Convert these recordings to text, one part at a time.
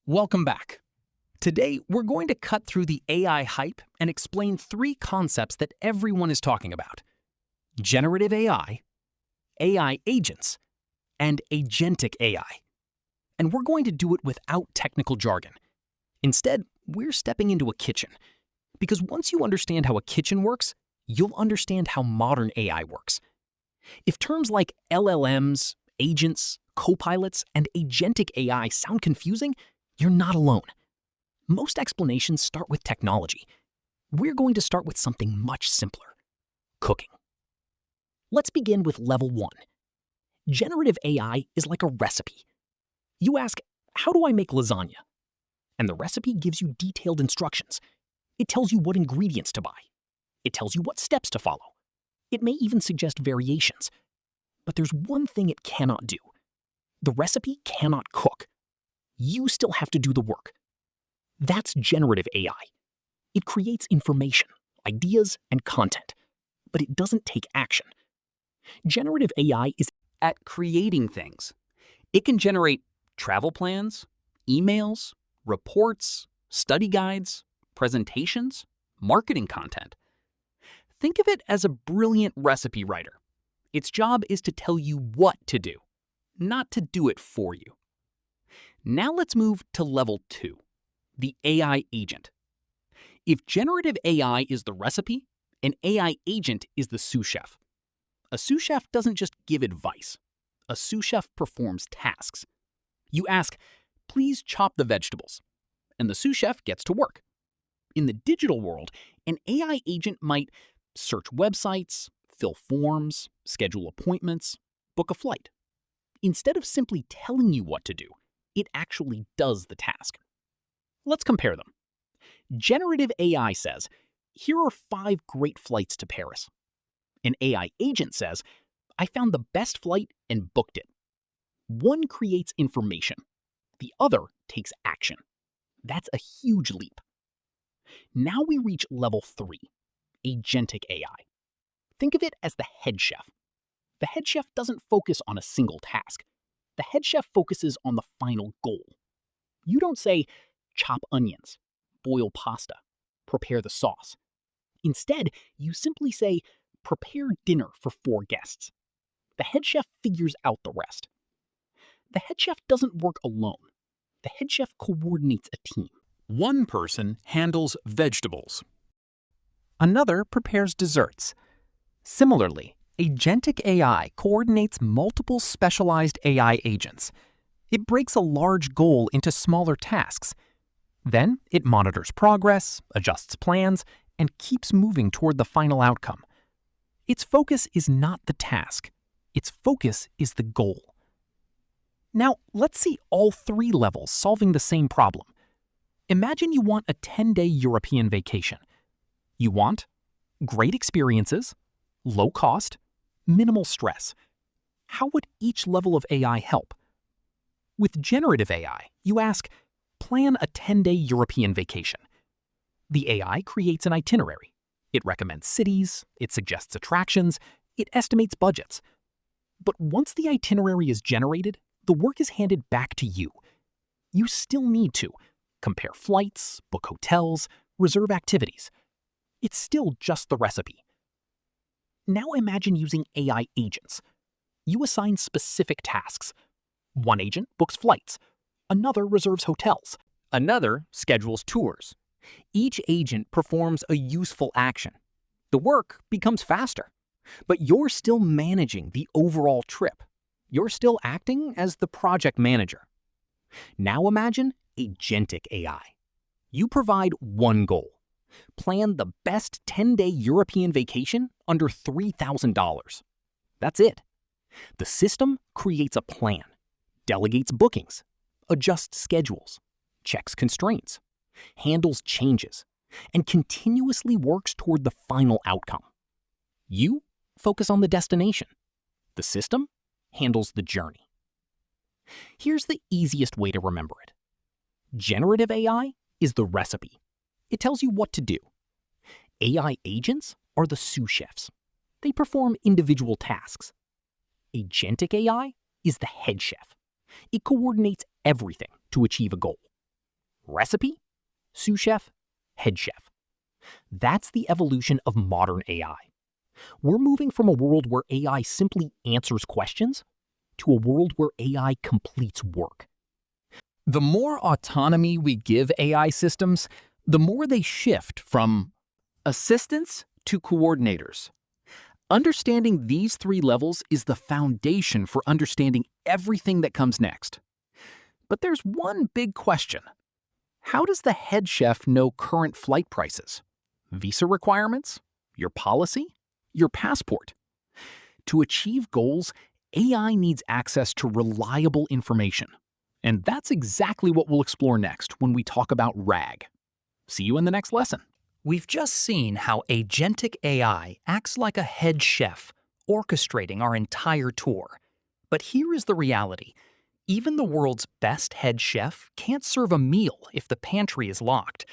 Welcome back. Today, we're going to cut through the AI hype and explain three concepts that everyone is talking about: generative AI, AI agents, and agentic AI. And we're going to do it without technical jargon. Instead, we're stepping into a kitchen. Because once you understand how a kitchen works, you'll understand how modern AI works. If terms like LLMs, agents, copilots, and agentic AI sound confusing, you're not alone. Most explanations start with technology. We're going to start with something much simpler: cooking. Let's begin with level 1. Generative AI is like a recipe. You ask, how do I make lasagna? And the recipe gives you detailed instructions. It tells you what ingredients to buy. It tells you what steps to follow. It may even suggest variations. But there's one thing it cannot do. The recipe cannot cook. You still have to do the work. That's generative AI. It creates information, ideas, and content, but it doesn't take action. Generative AI is at creating things. It can generate travel plans, emails, reports, study guides, presentations, marketing content. Think of it as a brilliant recipe writer. Its job is to tell you what to do, not to do it for you. Now let's move to level 2, the AI agent. If generative AI is the recipe, an AI agent is the sous chef. A sous chef doesn't just give advice. A sous chef performs tasks. You ask, please chop the vegetables, and the sous chef gets to work. In the digital world, an AI agent might search websites, fill forms, schedule appointments, book a flight. Instead of simply telling you what to do, it actually does the task. Let's compare them. Generative AI says, here are 5 great flights to Paris. An AI agent says, I found the best flight and booked it. One creates information. The other takes action. That's a huge leap. Now we reach level 3, agentic AI. Think of it as the head chef. The head chef doesn't focus on a single task. The head chef focuses on the final goal. You don't say, chop onions, boil pasta, prepare the sauce. Instead, you simply say, prepare dinner for 4 guests. The head chef figures out the rest. The head chef doesn't work alone. The head chef coordinates a team. one person handles vegetables. Another prepares desserts. Similarly, agentic AI coordinates multiple specialized AI agents. It breaks a large goal into smaller tasks. Then it monitors progress, adjusts plans, and keeps moving toward the final outcome. Its focus is not the task. Its focus is the goal. Now, let's see all 3 levels solving the same problem. Imagine you want a 10-day European vacation. You want great experiences, low cost, minimal stress. How would each level of AI help? With generative AI, you ask, plan a 10-day European vacation. The AI creates an itinerary. It recommends cities, it suggests attractions, it estimates budgets. But once the itinerary is generated, the work is handed back to you. You still need to compare flights, book hotels, reserve activities. It's still just the recipe. Now imagine using AI agents. You assign specific tasks. One agent books flights. Another reserves hotels. Another schedules tours. Each agent performs a useful action. The work becomes faster. But you're still managing the overall trip. You're still acting as the project manager. Now imagine agentic AI. You provide one goal. Plan the best 10-day European vacation under $3,000. That's it. The system creates a plan, delegates bookings, adjusts schedules, checks constraints, handles changes, and continuously works toward the final outcome. You focus on the destination. The system handles the journey. Here's the easiest way to remember it. Generative AI is the recipe. It tells you what to do. AI agents are the sous chefs. They perform individual tasks. Agentic AI is the head chef. It coordinates everything to achieve a goal. Recipe, sous chef, head chef. That's the evolution of modern AI. We're moving from a world where AI simply answers questions to a world where AI completes work. The more autonomy we give AI systems, the more they shift from assistants to coordinators. Understanding these three levels is the foundation for understanding everything that comes next. But there's one big question. How does the head chef know current flight prices, visa requirements, your policy, your passport? To achieve goals, AI needs access to reliable information. And that's exactly what we'll explore next when we talk about RAG. See you in the next lesson. We've just seen how Agentic AI acts like a head chef, orchestrating our entire tour. But here is the reality. Even the world's best head chef can't serve a meal if the pantry is locked.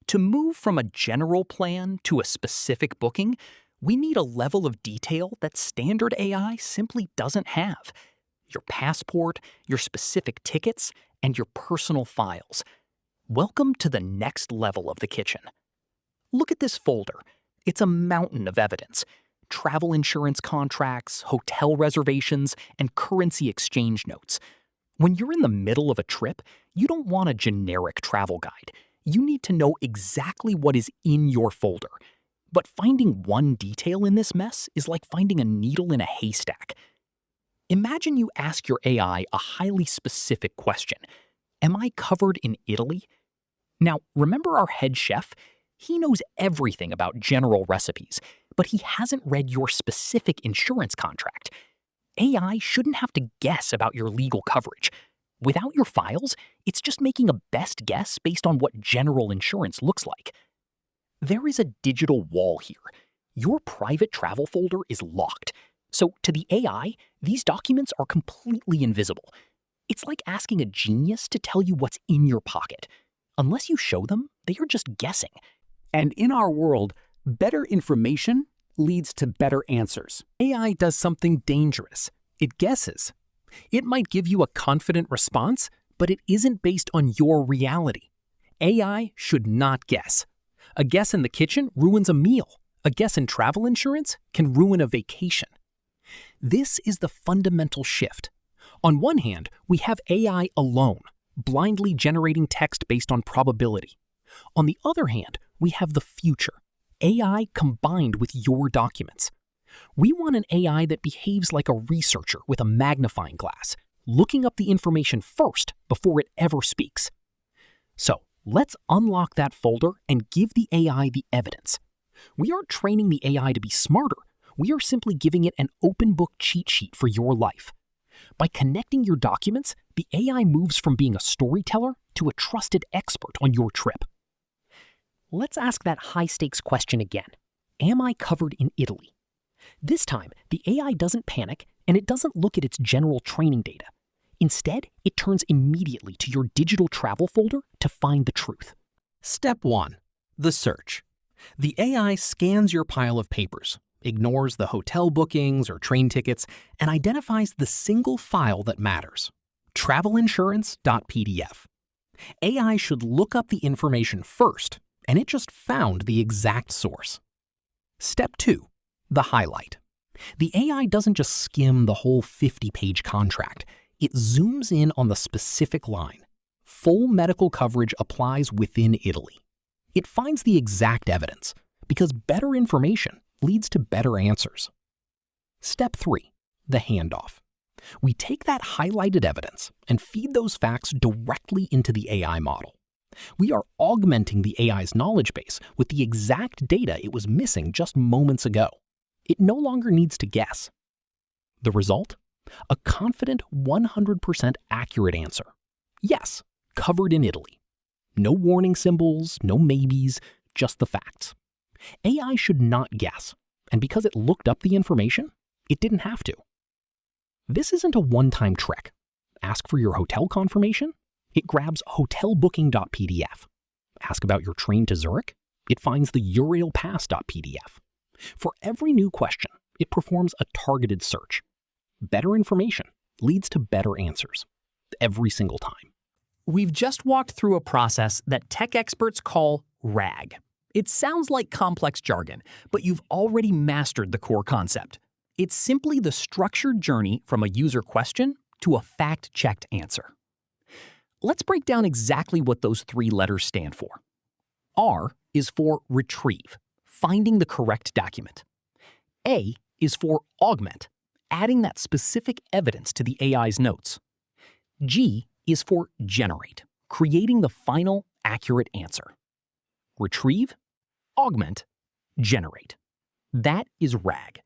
To move from a general plan to a specific booking, we need a level of detail that standard AI simply doesn't have. Your passport, your specific tickets, and your personal files. Welcome to the next level of the kitchen. Look at this folder. It's a mountain of evidence. Travel insurance contracts, hotel reservations, and currency exchange notes. When you're in the middle of a trip, you don't want a generic travel guide. You need to know exactly what is in your folder. But finding one detail in this mess is like finding a needle in a haystack. Imagine you ask your AI a highly specific question. Am I covered in Italy? Now, remember our head chef? He knows everything about general recipes, but he hasn't read your specific insurance contract. AI shouldn't have to guess about your legal coverage. Without your files, it's just making a best guess based on what general insurance looks like. There is a digital wall here. Your private travel folder is locked. So to the AI, these documents are completely invisible. It's like asking a genius to tell you what's in your pocket. Unless you show them, they are just guessing. And in our world, better information leads to better answers. AI does something dangerous. It guesses. It might give you a confident response, but it isn't based on your reality. AI should not guess. A guess in the kitchen ruins a meal. A guess in travel insurance can ruin a vacation. This is the fundamental shift. On one hand, we have AI alone, blindly generating text based on probability. On the other hand, we have the future, AI combined with your documents. We want an AI that behaves like a researcher with a magnifying glass, looking up the information first before it ever speaks. So, let's unlock that folder and give the AI the evidence. We aren't training the AI to be smarter. We are simply giving it an open book cheat sheet for your life. By connecting your documents, the AI moves from being a storyteller to a trusted expert on your trip. Let's ask that high-stakes question again. Am I covered in Italy? This time, the AI doesn't panic and it doesn't look at its general training data. Instead, it turns immediately to your digital travel folder to find the truth. Step 1. The search. The AI scans your pile of papers, ignores the hotel bookings or train tickets, and identifies the single file that matters, travelinsurance.pdf. AI should look up the information first, and it just found the exact source. Step 2. The highlight. The AI doesn't just skim the whole 50-page contract. It zooms in on the specific line. Full medical coverage applies within Italy. It finds the exact evidence, because better information leads to better answers. Step 3. The handoff. We take that highlighted evidence and feed those facts directly into the AI model. We are augmenting the AI's knowledge base with the exact data it was missing just moments ago. It no longer needs to guess. The result? A confident 100% accurate answer. Yes, covered in Italy. No warning symbols, no maybes, just the facts. AI should not guess, and because it looked up the information, it didn't have to. This isn't a one-time trick. Ask for your hotel confirmation? It grabs hotelbooking.pdf. Ask about your train to Zurich? It finds the Urailpass.pdf. For every new question, it performs a targeted search. Better information leads to better answers, every single time. We've just walked through a process that tech experts call RAG. It sounds like complex jargon, but you've already mastered the core concept. It's simply the structured journey from a user question to a fact-checked answer. Let's break down exactly what those three letters stand for. R is for retrieve, finding the correct document. A is for augment, adding that specific evidence to the AI's notes. G is for generate, creating the final, accurate answer. Retrieve, augment, generate. That is RAG.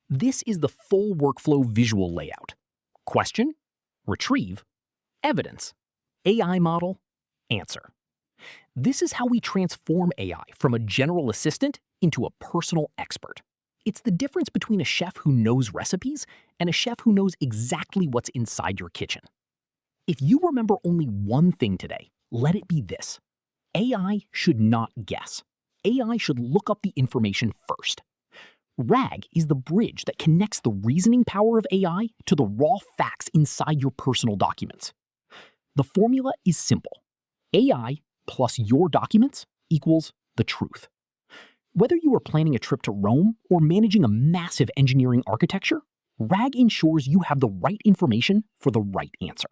This is the full workflow visual layout. Question, retrieve, evidence, AI model, answer. This is how we transform AI from a general assistant into a personal expert. It's the difference between a chef who knows recipes and a chef who knows exactly what's inside your kitchen. If you remember only one thing today, let it be this. AI should not guess. AI should look up the information first. RAG is the bridge that connects the reasoning power of AI to the raw facts inside your personal documents. The formula is simple. AI plus your documents equals the truth. Whether you are planning a trip to Rome or managing a massive engineering architecture, RAG ensures you have the right information for the right answer.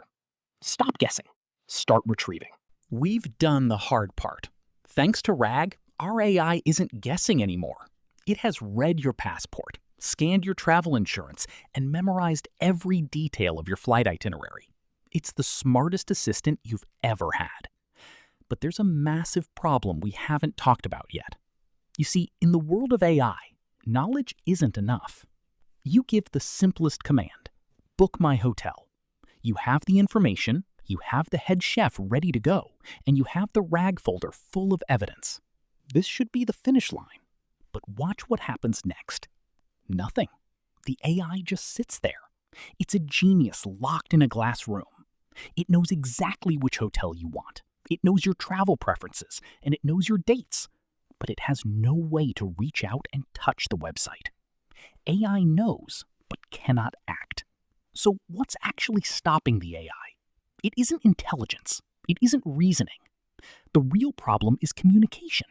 Stop guessing. Start retrieving. We've done the hard part. Thanks to RAG, our AI isn't guessing anymore. It has read your passport, scanned your travel insurance, and memorized every detail of your flight itinerary. It's the smartest assistant you've ever had. But there's a massive problem we haven't talked about yet. You see, in the world of AI, knowledge isn't enough. You give the simplest command, book my hotel. You have the information, you have the head chef ready to go, and you have the RAG folder full of evidence. This should be the finish line. But watch what happens next. Nothing. The AI just sits there. It's a genius locked in a glass room. It knows exactly which hotel you want. It knows your travel preferences, and it knows your dates. But it has no way to reach out and touch the website. AI knows, but cannot act. So what's actually stopping the AI? It isn't intelligence. It isn't reasoning. The real problem is communication.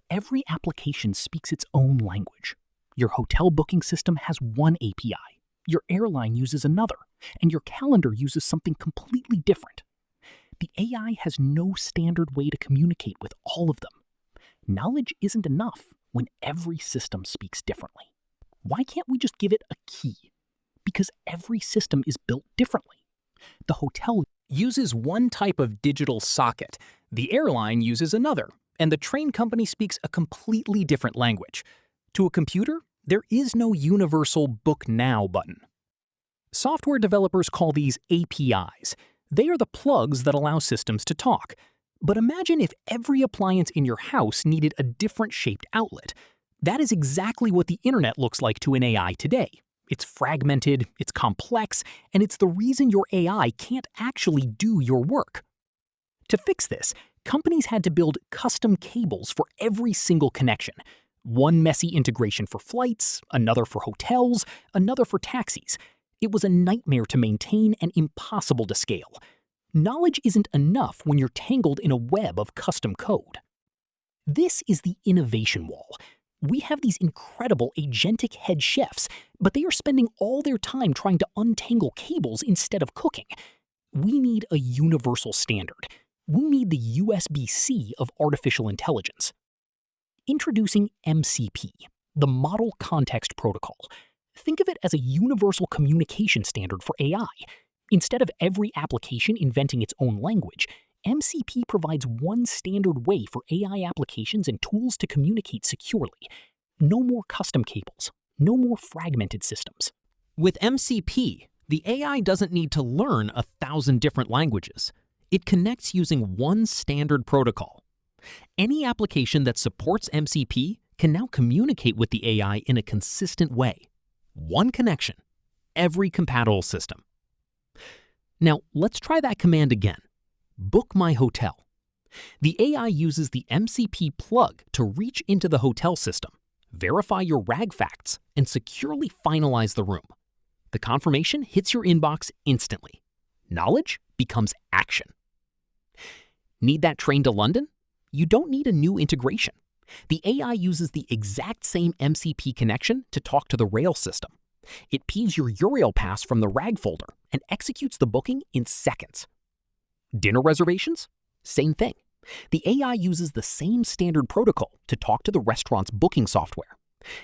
Every application speaks its own language. Your hotel booking system has one API, your airline uses another, and your calendar uses something completely different. The AI has no standard way to communicate with all of them. Knowledge isn't enough when every system speaks differently. Why can't we just give it a key? Because every system is built differently. The hotel uses one type of digital socket, the airline uses another, and the train company speaks a completely different language. To a computer, there is no universal Book Now button. Software developers call these APIs. They are the plugs that allow systems to talk. But imagine if every appliance in your house needed a different shaped outlet. That is exactly what the internet looks like to an AI today. It's fragmented, it's complex, and it's the reason your AI can't actually do your work. To fix this, companies had to build custom cables for every single connection. One messy integration for flights, another for hotels, another for taxis. It was a nightmare to maintain and impossible to scale. Knowledge isn't enough when you're tangled in a web of custom code. This is the innovation wall. We have these incredible agentic head chefs, but they are spending all their time trying to untangle cables instead of cooking. We need a universal standard. We need the USB-C of artificial intelligence. Introducing MCP, the Model Context Protocol. Think of it as a universal communication standard for AI. Instead of every application inventing its own language, MCP provides one standard way for AI applications and tools to communicate securely. No more custom cables, no more fragmented systems. With MCP, the AI doesn't need to learn 1,000 different languages. It connects using one standard protocol. Any application that supports MCP can now communicate with the AI in a consistent way. One connection, every compatible system. Now, let's try that command again. Book my hotel. The AI uses the MCP plug to reach into the hotel system, verify your RAG facts, and securely finalize the room. The confirmation hits your inbox instantly. Knowledge becomes action. Need that train to London? You don't need a new integration. The AI uses the exact same MCP connection to talk to the rail system. It pees your URL pass from the RAG folder and executes the booking in seconds. Dinner reservations? Same thing. The AI uses the same standard protocol to talk to the restaurant's booking software.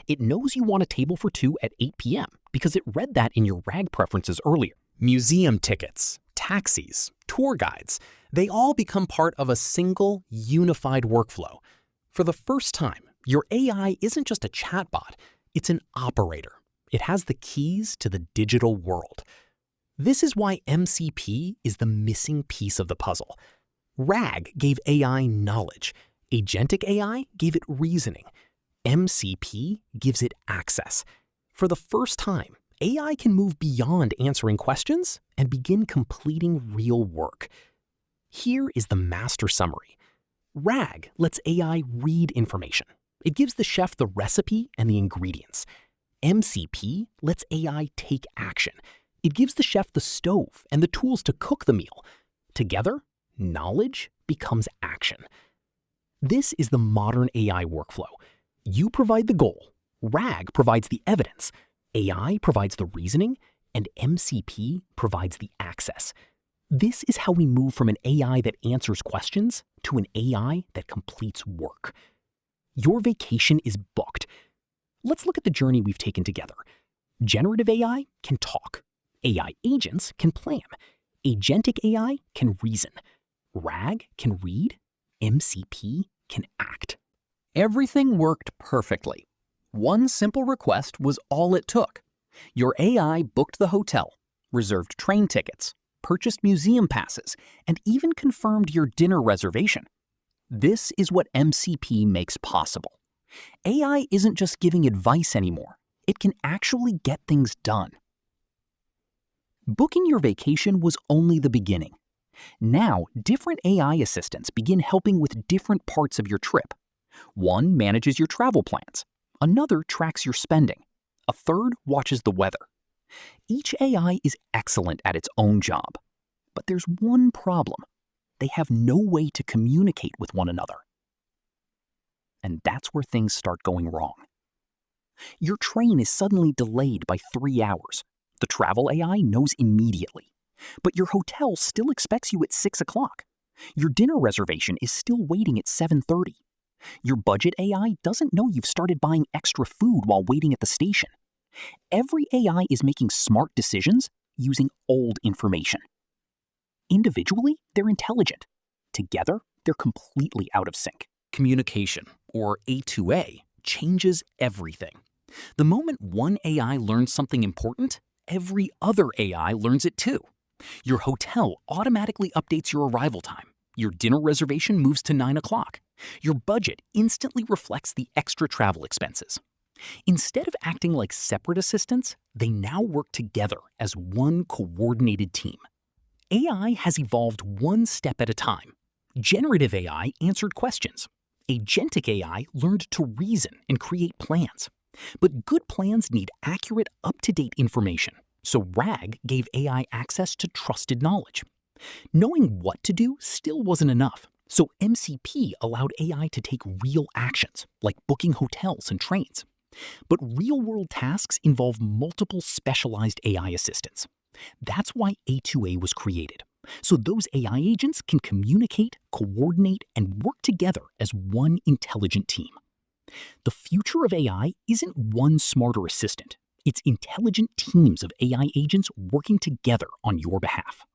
It knows you want a table for 2 at 8 p.m. because it read that in your RAG preferences earlier. Museum tickets, taxis, tour guides, they all become part of a single, unified workflow. For the first time, your AI isn't just a chatbot, it's an operator. It has the keys to the digital world. This is why MCP is the missing piece of the puzzle. RAG gave AI knowledge. Agentic AI gave it reasoning. MCP gives it access. For the first time, AI can move beyond answering questions and begin completing real work. Here is the master summary. RAG lets AI read information. It gives the chef the recipe and the ingredients. MCP lets AI take action. It gives the chef the stove and the tools to cook the meal. Together, knowledge becomes action. This is the modern AI workflow. You provide the goal, RAG provides the evidence, AI provides the reasoning, and MCP provides the access. This is how we move from an AI that answers questions to an AI that completes work. Your vacation is booked. Let's look at the journey we've taken together. Generative AI can talk. AI agents can plan. Agentic AI can reason. RAG can read. MCP can act. Everything worked perfectly. One simple request was all it took. Your AI booked the hotel, reserved train tickets, purchased museum passes, and even confirmed your dinner reservation. This is what MCP makes possible. AI isn't just giving advice anymore. It can actually get things done. Booking your vacation was only the beginning. Now, different AI assistants begin helping with different parts of your trip. One manages your travel plans. Another tracks your spending. A third watches the weather. Each AI is excellent at its own job. But there's one problem. They have no way to communicate with one another. And that's where things start going wrong. Your train is suddenly delayed by 3 hours. The travel AI knows immediately. But your hotel still expects you at 6 o'clock. Your dinner reservation is still waiting at 7:30. Your budget AI doesn't know you've started buying extra food while waiting at the station. Every AI is making smart decisions using old information. Individually, they're intelligent. Together, they're completely out of sync. Communication, or A2A, changes everything. The moment one AI learns something important, every other AI learns it too. Your hotel automatically updates your arrival time. Your dinner reservation moves to 9 o'clock. Your budget instantly reflects the extra travel expenses. Instead of acting like separate assistants, they now work together as one coordinated team. AI has evolved one step at a time. Generative AI answered questions. Agentic AI learned to reason and create plans. But good plans need accurate, up-to-date information, so RAG gave AI access to trusted knowledge. Knowing what to do still wasn't enough, so MCP allowed AI to take real actions, like booking hotels and trains. But real-world tasks involve multiple specialized AI assistants. That's why A2A was created, so those AI agents can communicate, coordinate, and work together as one intelligent team. The future of AI isn't one smarter assistant. It's intelligent teams of AI agents working together on your behalf.